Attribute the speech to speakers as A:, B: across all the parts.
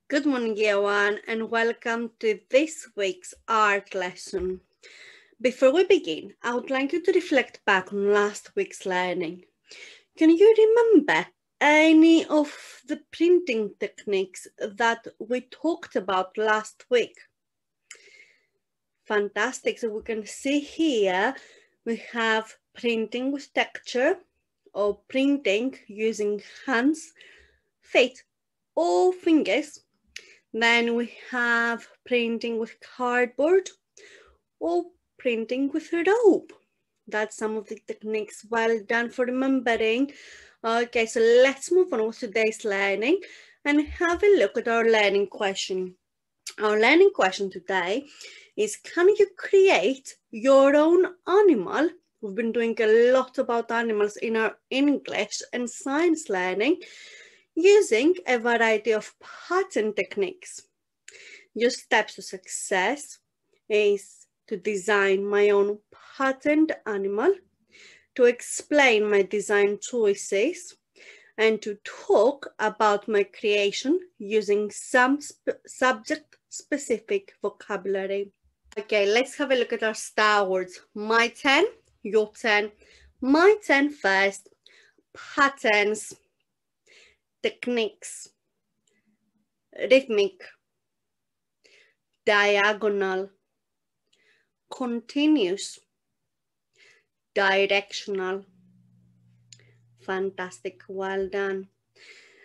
A: Good morning, everyone, and welcome to this week's art lesson. Before we begin, I would like you to reflect back on last week's learning. Can you remember any of the printing techniques that we talked about last week? Fantastic. So we can see here we have printing with texture or printing using hands, feet, or fingers. Then we have printing with cardboard or printing with rope. That's some of the techniques. Well done for remembering. Okay, so let's move on with today's learning and have a look at our learning question. Our learning question today is, can you create your own animal? We've been doing a lot about animals in our English and science learning using a variety of pattern techniques. Your steps to success is to design my own patterned animal, to explain my design choices, and to talk about my creation using some subject-specific vocabulary. Okay, let's have a look at our star words. My turn, your turn, my turn first, patterns, techniques, rhythmic, diagonal, continuous, directional. Fantastic, well done.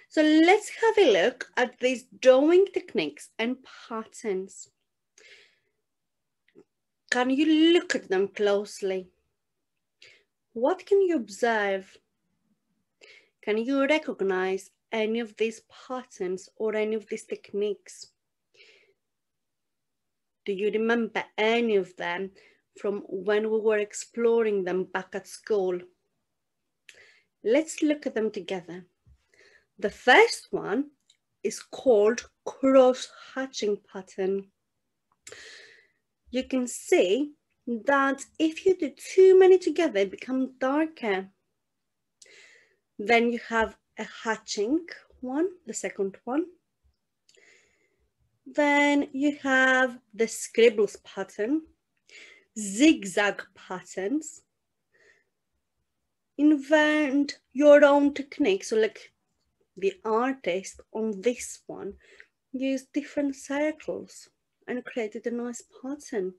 A: So let's have a look at these drawing techniques and patterns. Can you look at them closely? What can you observe? Can you recognize any of these patterns or any of these techniques? Do you remember any of them from when we were exploring them back at school? Let's look at them together. The first one is called cross-hatching pattern. You can see that if you do too many together, they become darker. Then you have a hatching one, the second one. Then you have the scribbles pattern, zigzag patterns. Invent your own technique. So like the artist on this one used different circles and created a nice pattern.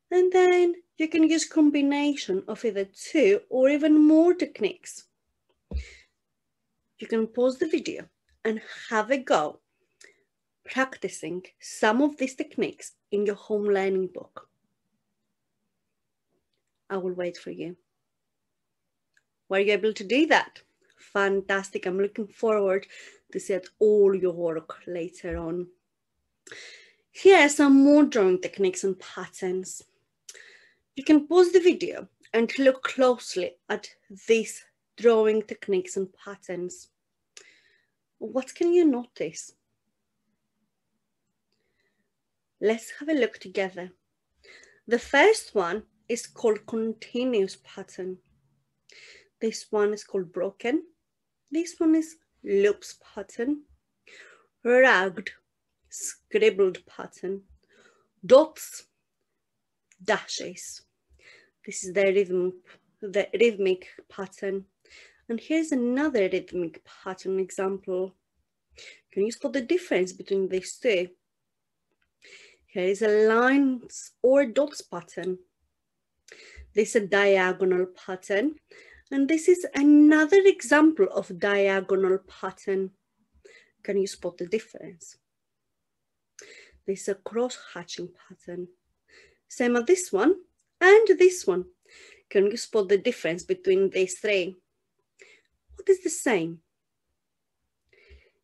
A: And then you can use combination of either two or even more techniques. You can pause the video and have a go practicing some of these techniques in your home learning book. I will wait for you. Were you able to do that? Fantastic. I'm looking forward to see all your work later on. Here are some more drawing techniques and patterns. You can pause the video and look closely at these drawing techniques and patterns. What can you notice? Let's have a look together. The first one is called continuous pattern. This one is called broken. This one is loops pattern, ragged, scribbled pattern, dots, dashes. This is the rhythmic pattern. And here's another rhythmic pattern example. Can you spot the difference between these two? Here is a lines or dots pattern. This is a diagonal pattern. And this is another example of diagonal pattern. Can you spot the difference? This is a cross-hatching pattern. Same as this one and this one. Can you spot the difference between these three? What is the same?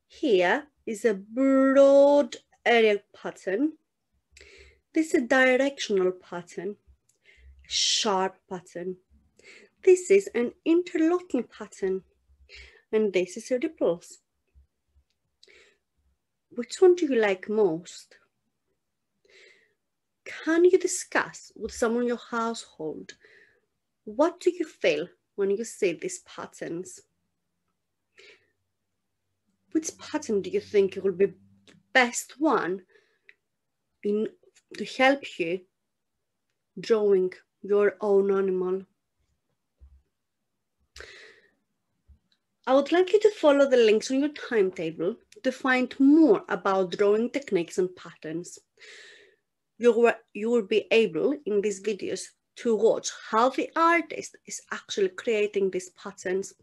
A: Here is a broad area pattern. This is a directional pattern, sharp pattern. This is an interlocking pattern, and this is a ripples. Which one do you like most? Can you discuss with someone in your household? What do you feel when you see these patterns? which pattern do you think will be the best one to help you drawing your own animal? I would like you to follow the links on your timetable to find more about drawing techniques and patterns. You will be able in these videos to watch how the artist is actually creating these patterns,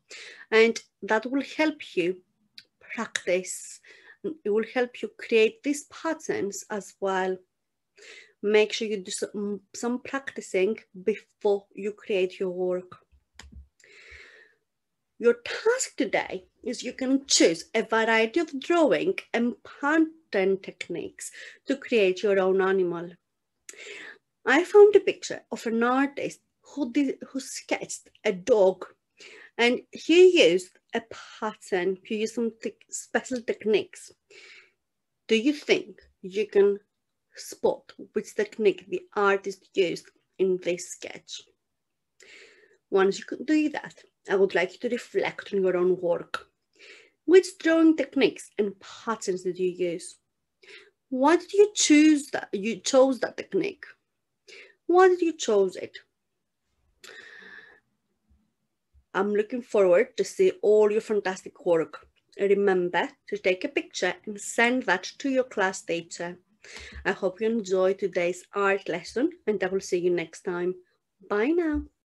A: and that will help you practice. It will help you create these patterns as well. Make sure you do some practicing before you create your work. Your task today is you can choose a variety of drawing and pattern techniques to create your own animal. I found a picture of an artist who sketched a dog, and he used a pattern, he used some special techniques. Do you think you can spot which technique the artist used in this sketch? Once you can do that, I would like you to reflect on your own work. Which drawing techniques and patterns did you use? Why did you choose that? You chose that technique. Why did you choose it? I'm looking forward to see all your fantastic work. Remember to take a picture and send that to your class teacher. I hope you enjoyed today's art lesson, and I will see you next time. Bye now.